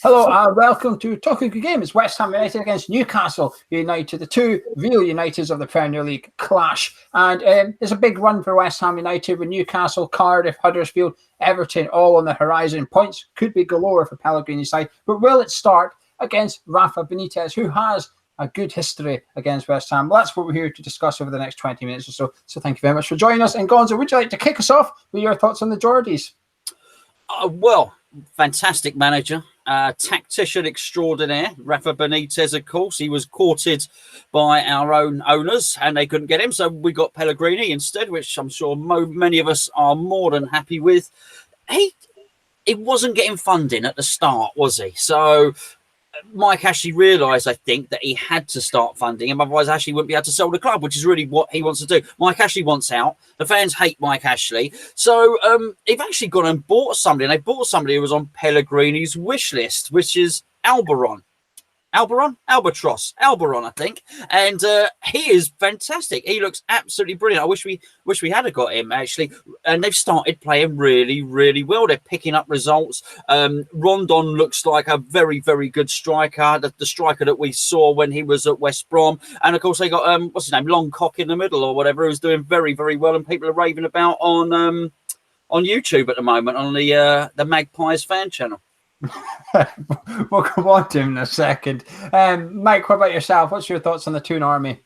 Hello and welcome to Talking Good Game. It's West Ham United against Newcastle United, the two real Uniteds of the Premier League clash. And it's a big run for West Ham United with Newcastle, Cardiff, Huddersfield, Everton all on the horizon. Points could be galore for Pellegrini's side, but will it start against Rafa Benítez, who has a good history against West Ham? Well, that's what we're here to discuss over the next 20 minutes or so. So thank you very much for joining us. And Gonzo, would you like to kick us off with your thoughts on the Geordies? Well, fantastic manager. Tactician extraordinaire, Rafa Benítez, of course. He was courted by our own owners and they couldn't get him. So we got Pellegrini instead, which I'm sure many of us are more than happy with. He wasn't getting funding at the start, was he? So Mike Ashley realised, I think, that he had to start funding him. Otherwise, Ashley wouldn't be able to sell the club, which is really what he wants to do. Mike Ashley wants out. The fans hate Mike Ashley. So they've actually gone and bought somebody. And they bought somebody who was on Pellegrini's wish list, which is Albaron, I think. And he is fantastic. He looks absolutely brilliant. I wish we had got him, actually. And they've started playing really, really well. They're picking up results. Rondon looks like a very, very good striker. The striker that we saw when he was at West Brom. And, of course, they got, what's his name, Longcock in the middle or whatever, who's doing very, very well. And people are raving about on YouTube at the moment on the Magpies fan channel. We'll come on to him in a second. Mike, what about yourself? What's your thoughts on the Toon Army?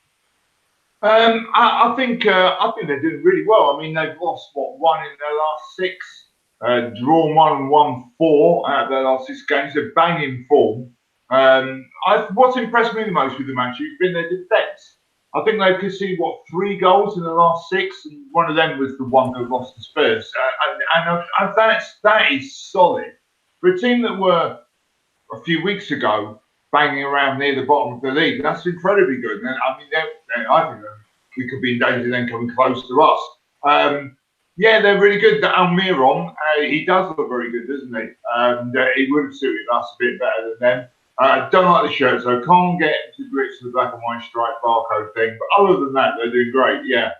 I think they're doing really well. I mean, they've lost one in their last six, drawn one and won four out of their last six games. They're banging form. What's impressed me the most with the match has been their defence. I think they've conceded 3 goals in the last 6, and one of them was the one that lost to Spurs. And that is solid. For a team that were, a few weeks ago, banging around near the bottom of the league, that's incredibly good. And I mean, I think we could be in danger of them coming close to us. Yeah, they're really good. Almiron, he does look very good, doesn't he? And he would have suited us a bit better than them. Don't like the shirts, though. Can't get to grips with the black and white stripe barcode thing. But other than that, they're doing great, yeah.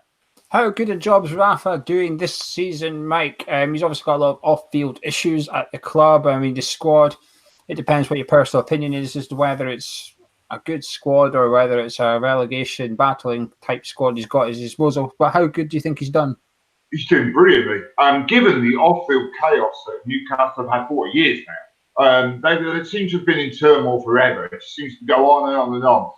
How good a job's Rafa doing this season, Mike? He's obviously got a lot of off-field issues at the club. I mean, the squad, it depends what your personal opinion is as to whether it's a good squad or whether it's a relegation battling type squad he's got at his disposal. But how good do you think he's done? He's doing brilliantly. Given the off-field chaos that Newcastle have had 40 years now, they seem to have been in turmoil forever. It just seems to go on and on and on.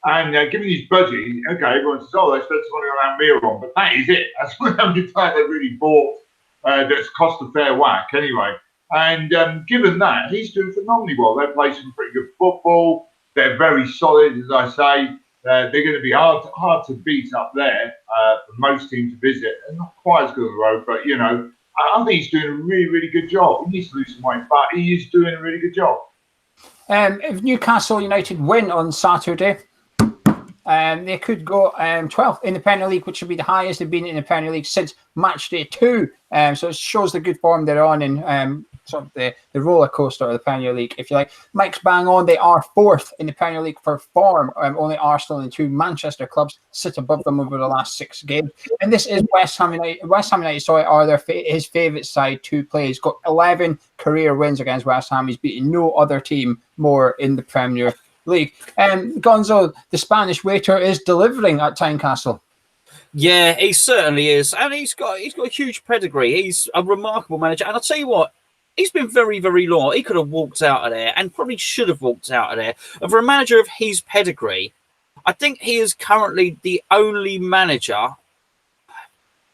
And given his budget, okay, everyone says, oh, they spent some money on Almiron, but that is it. That's the only time they really bought that's cost a fair whack anyway. And given that, he's doing phenomenally well. They play some pretty good football. They're very solid, as I say. They're going to be hard to beat up there for most teams to visit. They're not quite as good on the road, but, you know, I think he's doing a really, really good job. He needs to lose some weight, but he is doing a really good job. If Newcastle United win on Saturday, they could go 12th in the Premier League, which would be the highest they've been in the Premier League since match day 2. So it shows the good form they're on in sort of the roller coaster of the Premier League, if you like. Mike's bang on. They are 4th in the Premier League for form. Only Arsenal and 2 Manchester clubs sit above them over the last 6 games. And this is West Ham United. West Ham United, are his favourite side to play. He's got 11 career wins against West Ham. He's beaten no other team more in the Premier League. Gonzo, the Spanish waiter, is delivering at Tynecastle. Yeah, he certainly is, and he's got a huge pedigree. He's a remarkable manager, and I'll tell you what, he's been very, very loyal. He could have walked out of there, and probably should have walked out of there. And for a manager of his pedigree, I think he is currently the only manager.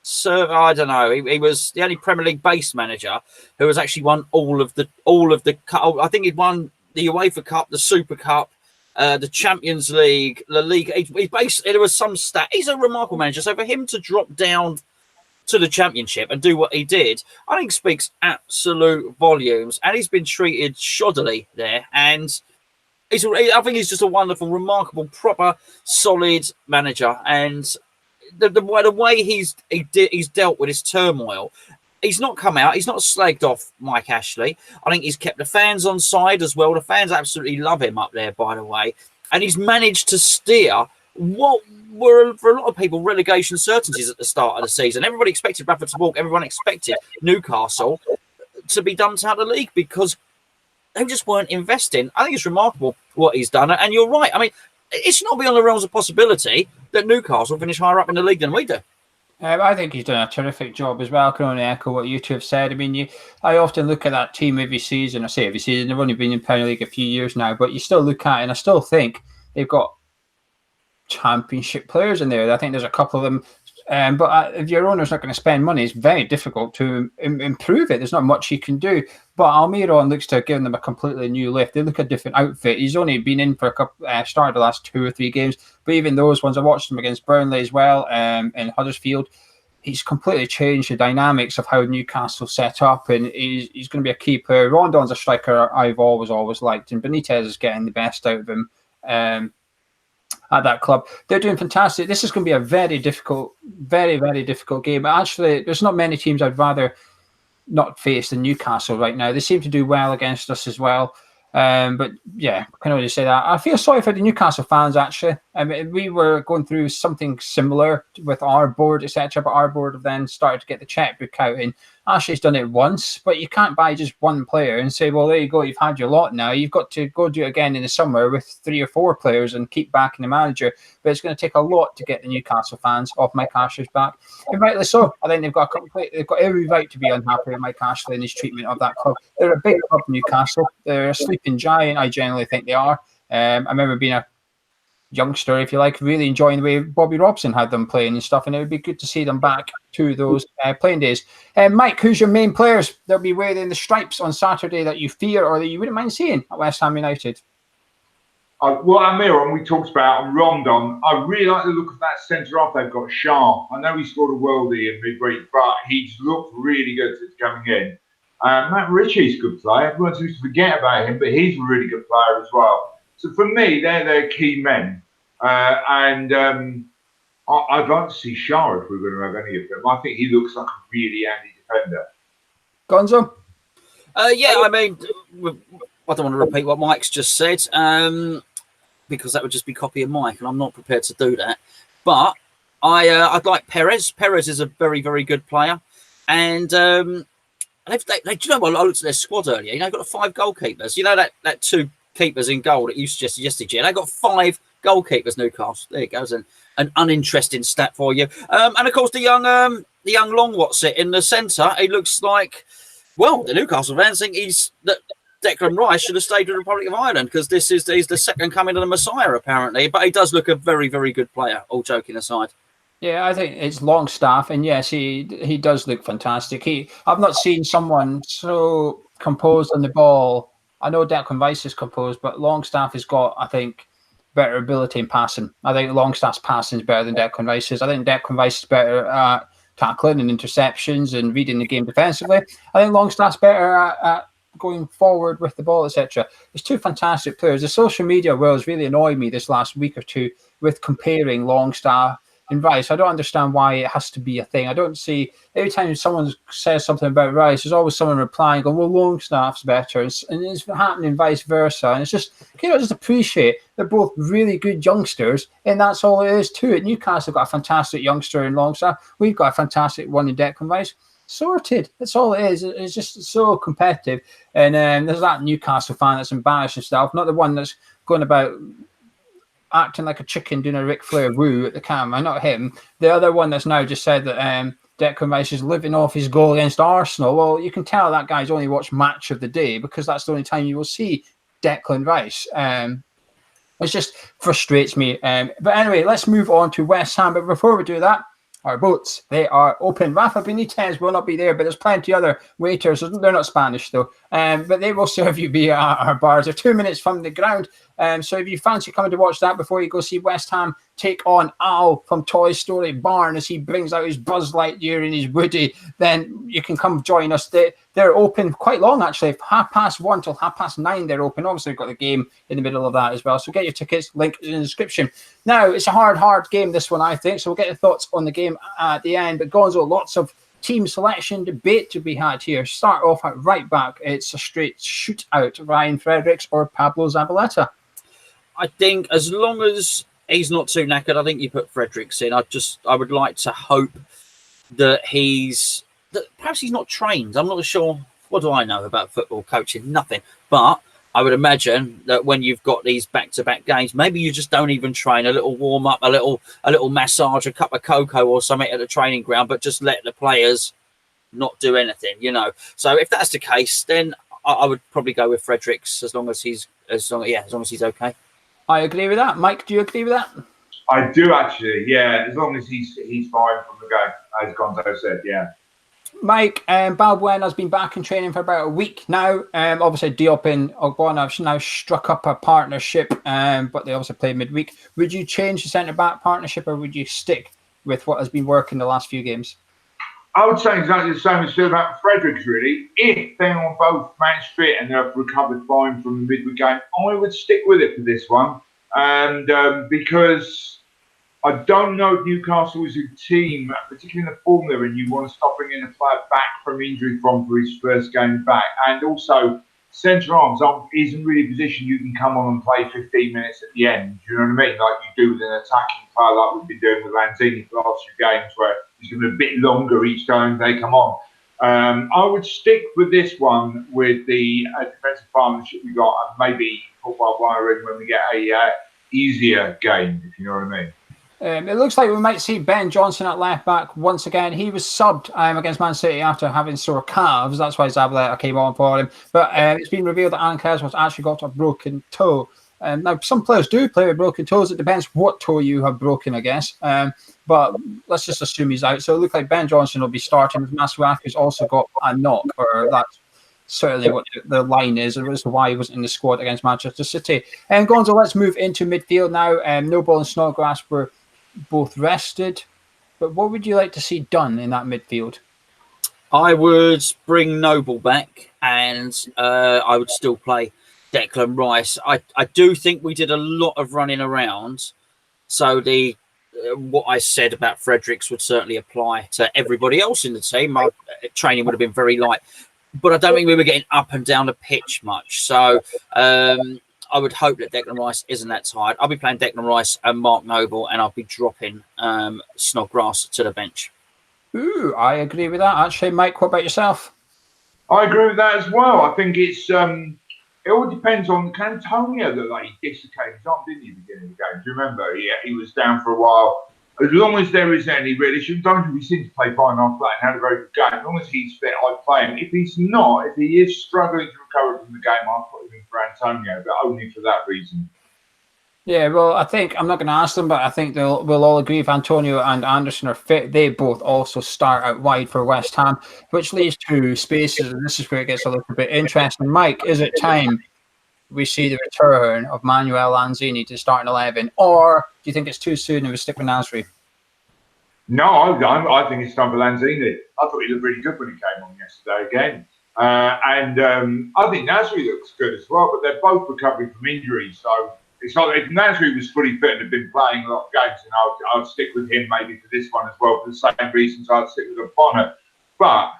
So I don't know. He was the only Premier League based manager who has actually won all of the. I think he'd won the UEFA Cup, the Super Cup, the Champions League, La Liga. He basically, there was some stat. He's a remarkable manager. So for him to drop down to the Championship and do what he did, I think speaks absolute volumes. And he's been treated shoddily there. And I think he's just a wonderful, remarkable, proper, solid manager. And the way he's dealt with his turmoil. He's not come out. He's not slagged off Mike Ashley. I think he's kept the fans on side as well. The fans absolutely love him up there, by the way. And he's managed to steer what were, for a lot of people, relegation certainties at the start of the season. Everybody expected Bradford to walk. Everyone expected Newcastle to be dumped out of the league because they just weren't investing. I think it's remarkable what he's done. And you're right. I mean, it's not beyond the realms of possibility that Newcastle finish higher up in the league than we do. I think he's done a terrific job as well. I can only echo what you two have said. I mean, I often look at that team every season. I say every season. They've only been in Premier League a few years now, but you still look at it, and I still think they've got championship players in there. I think there's a couple of them. But if your owner's not going to spend money, it's very difficult to improve it. There's not much he can do. But Almiron looks to have given them a completely new lift. They look a different outfit. He's only been in for a couple, started the last 2 or 3 games. But even those ones, I watched him against Burnley as well in Huddersfield. He's completely changed the dynamics of how Newcastle set up, and he's going to be a key player. Rondon's a striker I've always liked, and Benítez is getting the best out of him. At that club, they're doing fantastic. This is going to be a very difficult, very, very difficult game. Actually, there's not many teams I'd rather not face than Newcastle right now. They seem to do well against us as well. But yeah, I can only say that. I feel sorry for the Newcastle fans, actually. I mean, we were going through something similar with our board, etc. But our board have then started to get the checkbook out, and Ashley's done it once, but you can't buy just one player and say, well, there you go, you've had your lot now. You've got to go do it again in the summer with 3 or 4 players and keep backing the manager. But it's going to take a lot to get the Newcastle fans off Mike Ashley's back. And rightly so. I think they've got every right to be unhappy with Mike Ashley and his treatment of that club. They're a big club, Newcastle. They're a sleeping giant, I generally think they are. I remember being a youngster, if you like, really enjoying the way Bobby Robson had them playing and stuff, and it would be good to see them back to those playing days. Mike, who's your main players that'll be wearing the stripes on Saturday that you fear or that you wouldn't mind seeing at West Ham United? Well, Almiron, we talked about, and Rondon. I really like the look of that centre half they've got, Shaw. I know he scored a worldie in midweek, but he's looked really good since coming in. Matt Ritchie's a good player. Everyone seems to forget about him, but he's a really good player as well. So for me, they're their key men. I'd like to see Shaw if we're going to have any of them. I think he looks like a really handy defender. Gonzo? Yeah, I mean, I don't want to repeat what Mike's just said because that would just be copying Mike, and I'm not prepared to do that. But I'd like Perez. Perez is a very, very good player. And do you know what? I looked at their squad earlier. You know, they've got 5 goalkeepers. You know, that 2 keepers in goal that you suggested yesterday. They've got 5 goalkeepers, Newcastle. There it goes, an uninteresting stat for you. And of course, the young Longwatsit in the centre. He looks like, well, the Newcastle fans think that Declan Rice should have stayed with the Republic of Ireland because he's the second coming of the Messiah, apparently. But he does look a very, very good player. All joking aside. Yeah, I think it's Longstaff, and yes, he does look fantastic. I've not seen someone so composed on the ball. I know Declan Rice is composed, but Longstaff has got, I think, better ability in passing. I think Longstaff's passing is better than Declan Rice's. I think Declan Rice is better at tackling and interceptions and reading the game defensively. I think Longstaff's better at going forward with the ball, etc. There's 2 fantastic players. The social media world has really annoyed me this last week or 2 with comparing Longstaff and Rice. I don't understand why it has to be a thing. I don't see, every time someone says something about Rice, there's always someone replying, going, well, Longstaff's better. And it's happening vice versa. And it's just, just appreciate they're both really good youngsters. And that's all it is to it. Newcastle got a fantastic youngster in Longstaff. We've got a fantastic one in Declan Rice. Sorted. That's all it is. It's just so competitive. And there's that Newcastle fan that's embarrassed himself, not the one that's going about acting like a chicken doing a Ric Flair woo at the camera, not him. The other one that's now just said that Declan Rice is living off his goal against Arsenal. Well, you can tell that guy's only watched Match of the Day because that's the only time you will see Declan Rice. It just frustrates me. But anyway, let's move on to West Ham. But before we do that, our boats, they are open. Rafa Benítez will not be there, but there's plenty other waiters. They're not Spanish, though. But they will serve you via our bars. They're 2 minutes from the ground. So if you fancy coming to watch that before you go see West Ham take on Al from Toy Story Barn as he brings out his Buzz Lightyear and his Woody, then you can come join us. They're open quite long, actually. 1:30 till 9:30 they're open. Obviously, we've got the game in the middle of that as well. So get your tickets. Link is in the description. Now, it's a hard game, this one, I think. So we'll get your thoughts on the game at the end. But Gonzo, lots of team selection debate to be had here. Start off at right back. It's a straight shootout. Ryan Fredericks or Pablo Zabaleta? I think as long as he's not too knackered, I think you put Fredericks in. I would like to hope that perhaps he's not trained. I'm not sure. What do I know about football coaching? Nothing. But I would imagine that when you've got these back-to-back games, maybe you just don't even train. A little warm-up, a little massage, a cup of cocoa or something at the training ground, but just let the players not do anything, you know. So if that's the case, then I would probably go with Fredericks as long as he's okay. I agree with that. Mike, do you agree with that? I do actually, yeah. As long as he's fine from the game, as Gonzo said, yeah. Mike, Balbuena's been back in training for about a week now. Obviously, Diop and Ogbonna have now struck up a partnership, but they also play midweek. Would you change the centre-back partnership, or would you stick with what has been working the last few games? I would say exactly the same as said about Fredericks, really. If they are both match fit and they've recovered fine from the midweek game, I would stick with it for this one. And because I don't know if Newcastle is a team, particularly in the form they're in, you want to stop bringing a player back from injury for his first game back. And also, centre arms isn't really a position you can come on and play 15 minutes at the end. Do you know what I mean? Like you do with an attacking player like we've been doing with Lanzini for the last few games, where he's going to be a bit longer each time they come on. I would stick with this one with the defensive partnership we got, and maybe put Balbuena in when we get a easier game, if you know what I mean. It looks like we might see Ben Johnson at left back once again. He was subbed against Man City after having sore calves. That's why Zabaleta came on for him. But it's been revealed that Alan Kessel's actually got a broken toe. Now, some players do play with broken toes. It depends what toe you have broken, I guess. But let's just assume he's out. So it looks like Ben Johnson will be starting. Masuaku's also got a knock, or that's certainly what the line is, and that's why he wasn't in the squad against Manchester City. And Gonzo, let's move into midfield now. Noble and Snodgrass were both rested, but what would you like to see done in that midfield? I would bring Noble back, and I would still play Declan Rice. I do think we did a lot of running around, so the what I said about Fredericks would certainly apply to everybody else in the team. My training would have been very light, but I don't think we were getting up and down the pitch much. So I would hope that Declan Rice isn't that tired. I'll be playing Declan Rice and Mark Noble, and I'll be dropping Snodgrass to the bench. Ooh, I agree with that. Actually, Mike, what about yourself? I agree with that as well. I think it's it all depends on Cantonio that he dislocated his arm, didn't he, at the beginning of the game? Do you remember? Yeah, he was down for a while. As long as there is any really, he seems to play fine after that and had a very good game. As long as he's fit, I'd play him. If he's not, if he is struggling to recover from the game, I'll put him in for Antonio, but only for that reason. Yeah, well, I think, I'm not going to ask them, but I think we'll all agree if Antonio and Anderson are fit, they both also start out wide for West Ham, which leads to spaces, and this is where it gets a little bit interesting. Mike, is it time we see the return of Manuel Lanzini to start in 11, or do you think it's too soon and we stick with Nasri? No, I think it's time for Lanzini. I thought he looked really good when he came on yesterday again. And I think Nasri looks good as well, but they're both recovering from injuries. So it's like if Nasri was fully fit and had been playing a lot of games, and I'd stick with him maybe for this one as well, for the same reasons I'd stick with Ogbonna. But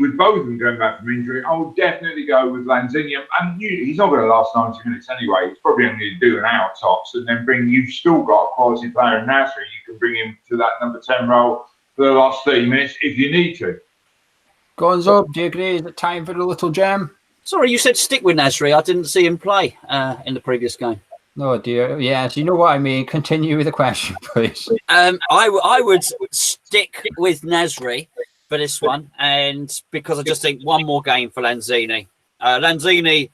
with both of them going back from injury, I would definitely go with Lanzini. And he's not going to last 90 minutes anyway. He's probably only going to do an hour tops, and then you've still got a quality player in Nasri. You can bring him to that number 10 role for the last 30 minutes if you need to. Gonzo, do you agree? Is it time for the little gem? Sorry, you said stick with Nasri. I didn't see him play in the previous game. No, dear. Yes, you know what I mean. Continue with the question, please. I would stick with Nasri for this one, and because I just think one more game for Lanzini. Lanzini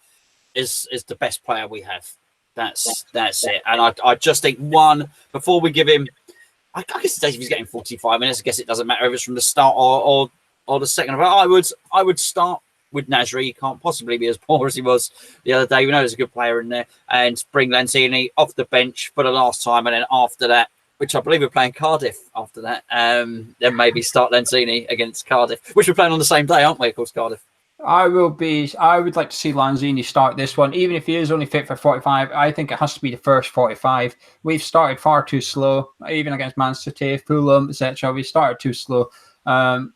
is the best player we have. That's it. And I just think one before we give him. I guess if he's getting 45 minutes, I guess it doesn't matter if it's from the start or the second. I would start with Nasri. He can't possibly be as poor as he was the other day. We know there's a good player in there, and bring Lanzini off the bench for the last time, and then after that, which I believe we're playing Cardiff after that, then maybe start Lanzini against Cardiff, which we're playing on the same day, aren't we? Of course, Cardiff. I would like to see Lanzini start this one, even if he is only fit for 45. I think it has to be the first 45. We've started far too slow, even against Man City, Fulham, etc. We started too slow.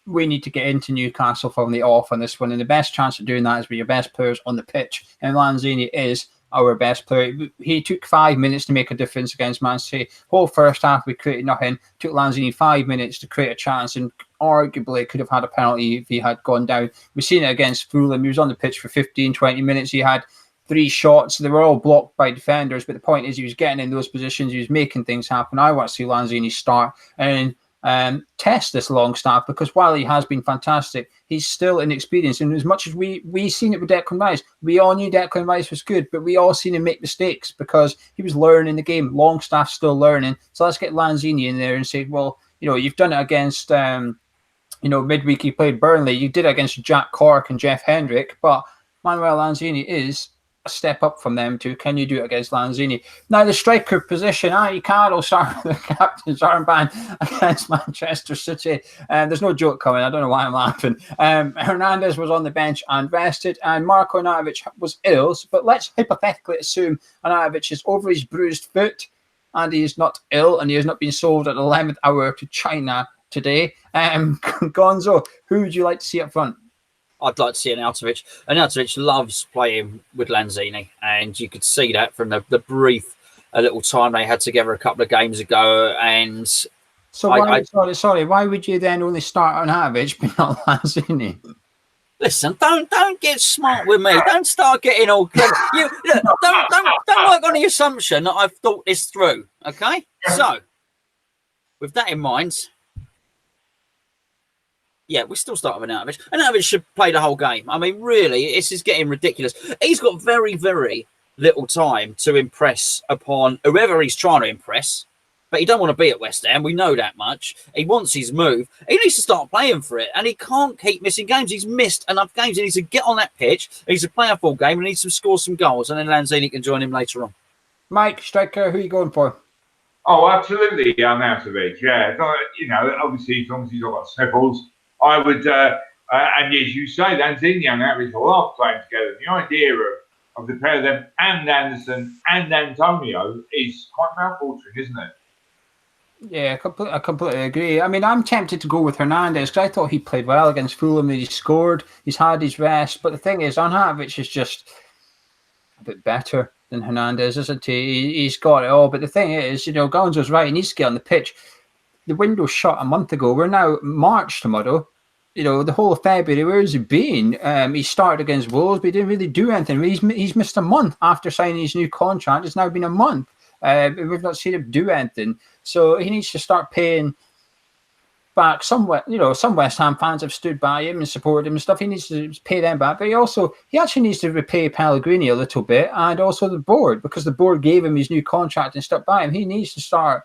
We need to get into Newcastle from the off on this one, and the best chance of doing that is with your best players on the pitch, and Lanzini is our best player. He took 5 minutes to make a difference against Man City. Whole first half, we created nothing. Took Lanzini 5 minutes to create a chance, and arguably could have had a penalty if he had gone down. We've seen it against Fulham. He was on the pitch for 15, 20 minutes. He had 3 shots. They were all blocked by defenders, but the point is he was getting in those positions. He was making things happen. I want to see Lanzini start and test this Longstaff, because while he has been fantastic, he's still inexperienced. And as much as we seen it with Declan Rice, we all knew Declan Rice was good, but we all seen him make mistakes because he was learning the game. Longstaff's still learning. So let's get Lanzini in there and say, well, you've done it against, midweek he played Burnley. You did it against Jack Cork and Jeff Hendrick, but Manuel Lanzini is a step up from them too. Can you do it against Lanzini? Now, the striker position, Carlo started the captain's armband against Manchester City. There's no joke coming. I don't know why I'm laughing. Hernandez was on the bench and rested, and Marko Arnautovic was ill. But let's hypothetically assume Arnautovic is over his bruised foot and he is not ill and he has not been sold at the 11th hour to China today. Gonzo, who would you like to see up front? I'd like to see Arnautovic. Arnautovic loves playing with Lanzini, and you could see that from the brief little time they had together a couple of games ago. And so, why would you then only start Arnautovic but not Lanzini? Listen, don't get smart with me. Don't start getting all clever. Don't work on the assumption that I've thought this through. Okay, so with that in mind. Yeah, we still start with Arnautovic. Arnautovic should play the whole game. I mean, really, this is getting ridiculous. He's got very, very little time to impress upon whoever he's trying to impress. But he don't want to be at West Ham. We know that much. He wants his move. He needs to start playing for it. And he can't keep missing games. He's missed enough games. He needs to get on that pitch. He needs to play a full game. He needs to score some goals. And then Lanzini can join him later on. Mike, striker, who are you going for? Oh, absolutely, Arnautovic. Yeah, obviously, as long as he's got sniffles, I would, and as you say, Lanzini and Arnautovic love playing together. The idea of the pair of them and Anderson and Antonio is quite mouth-watering, isn't it? Yeah, I completely agree. I mean, I'm tempted to go with Hernandez because I thought he played well against Fulham. He scored. He's had his rest. But the thing is, Arnautovic is just a bit better than Hernandez, isn't he? He's got it all. But the thing is, Gonzo's right. He needs to get on the pitch. The window shut a month ago. We're now March tomorrow. The whole of February, where has he been? He started against Wolves, but he didn't really do anything. He's missed a month after signing his new contract. It's now been a month. We've not seen him do anything. So he needs to start paying back somewhat. Some West Ham fans have stood by him and supported him and stuff. He needs to pay them back. But he actually neneeds to repay Pellegrini a little bit, and also the board, because the board gave him his new contract and stuck by him. He needs to start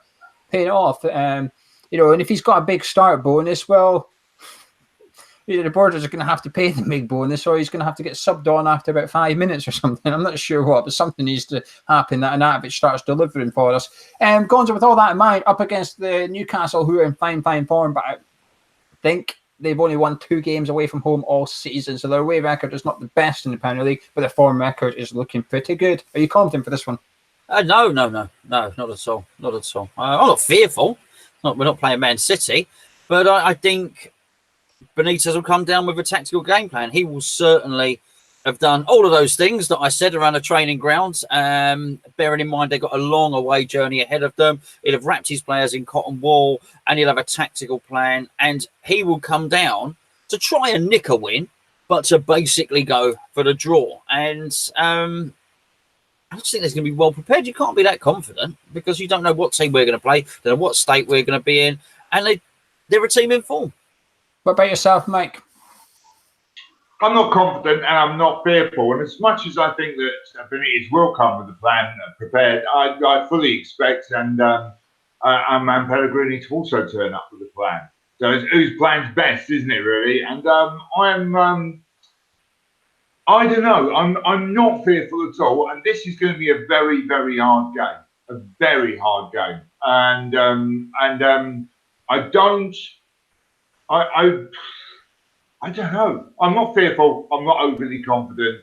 paying it off. And if he's got a big start bonus, well, the boarders are going to have to pay the big bonus, or he's going to have to get subbed on after about 5 minutes or something. I'm not sure what, but something needs to happen that Arnautovic starts delivering for us. Gonzo, with all that in mind, up against the Newcastle, who are in fine form, but I think they've only won 2 games away from home all season, so their away record is not the best in the Premier League, but their form record is looking pretty good. Are you confident for this one? No, not at all. Not at all. I'm not fearful. We're not playing Man City, but I think Benítez will come down with a tactical game plan. He will certainly have done all of those things that I said around the training grounds. Bearing in mind they've got a long away journey ahead of them. He'll have wrapped his players in cotton wool, and he'll have a tactical plan. And he will come down to try and nick a win, but to basically go for the draw. And I just think they're going to be well prepared. You can't be that confident because you don't know what team we're going to play, don't know what state we're going to be in, and they're a team in form. What about yourself, Mike? I'm not confident and I'm not fearful. And as much as I think that Benítez will come with the plan prepared, I fully expect and Pellegrini to also turn up with a plan. So it's whose plan's best, isn't it, really? And I don't know. I'm not fearful at all. And this is going to be a very, very hard game. A very hard game. And I don't know. I'm not fearful. I'm not overly confident,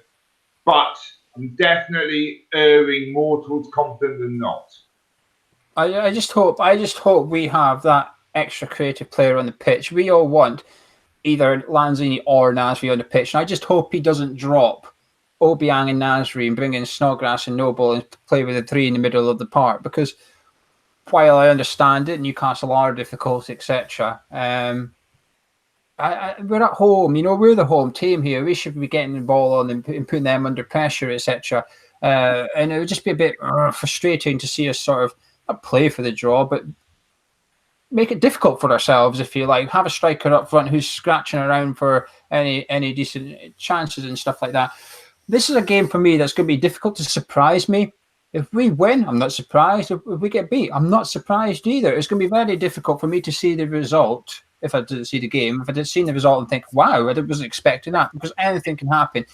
but I'm definitely erring more towards confident than not. I just hope we have that extra creative player on the pitch. We all want either Lanzini or Nasri on the pitch, and I just hope he doesn't drop Obiang and Nasri and bring in Snodgrass and Noble and play with the three in the middle of the park, because while I understand it, Newcastle are difficult, etc. We're at home, we're the home team here. We should be getting the ball on and putting them under pressure, etc. And it would just be a bit frustrating to see us sort of not play for the draw, but make it difficult for ourselves, if you like. Have a striker up front who's scratching around for any decent chances and stuff like that. This is a game for me that's going to be difficult to surprise me. If we win, I'm not surprised. If we get beat, I'm not surprised either. It's going to be very difficult for me to see the result if I didn't see the game. If I didn't see the result and think, wow, I wasn't expecting that, because anything can happen.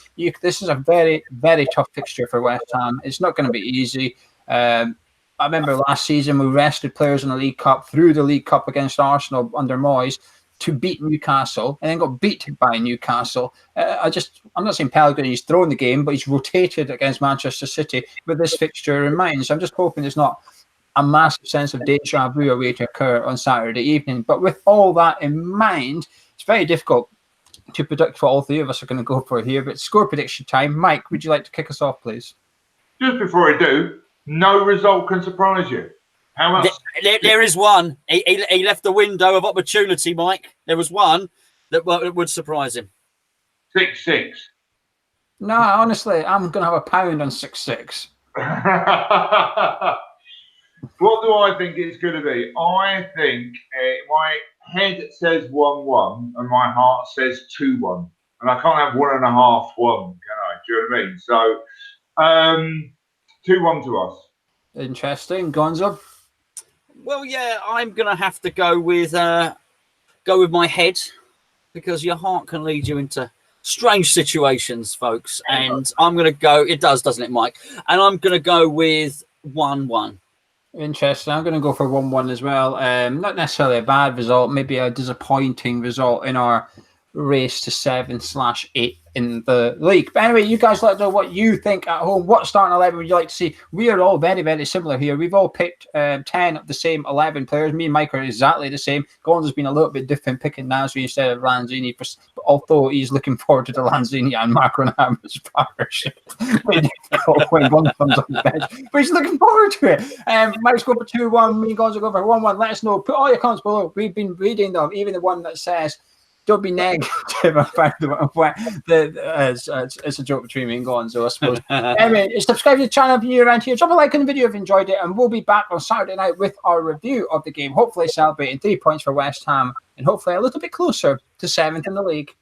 This is a very, very tough fixture for West Ham. It's not going to be easy. I remember last season we rested players in the League Cup, through the League Cup against Arsenal under Moyes, to beat Newcastle, and then got beat by Newcastle. I'm not saying Pellegrini's thrown the game, but he's rotated against Manchester City with this fixture in mind. So I'm just hoping there's not a massive sense of deja vu away to occur on Saturday evening. But with all that in mind, it's very difficult to predict what all three of us are going to go for here. But score prediction time. Mike, would you like to kick us off, please? Just before I do, no result can surprise you. How much? There is one. He left the window of opportunity, Mike. There was one that would surprise him. 6-6. No, honestly, I'm going to have a pound on 6-6. What do I think it's going to be? I think my head says 1-1 and my heart says 2-1. And I can't have 1.5-1, can I? Do you know what I mean? So, 2-1 to us. Interesting. Gonzo? Well, yeah, I'm going to have to go with my head, because your heart can lead you into strange situations, folks. And I'm going to go, it does, doesn't it, Mike? And I'm going to go with 1-1. Interesting. I'm going to go for 1-1 as well. Not necessarily a bad result, maybe a disappointing result in our race to 7/8 in the league. But anyway, you guys let us know what you think at home. What starting 11 would you like to see? We are all very, very similar here. We've all picked 10 of the same 11 players. Me and Mike are exactly the same. Gonzo's been a little bit different, picking Nasri instead of Lanzini, although he's looking forward to the Lanzini and Macron Hammers partnership. When Gonzo comes on the bench. But he's looking forward to it. Mike's go for 2-1. Me and Gonzo go for 1-1. Let us know. Put all your comments below. We've been reading them, even the one that says, don't be negative about it's a joke between me and Gonzo, I suppose. Anyway, subscribe to the channel if you're around here. Drop a like on the video if you enjoyed it, and we'll be back on Saturday night with our review of the game. Hopefully celebrating 3 points for West Ham, and hopefully a little bit closer to 7th in the league.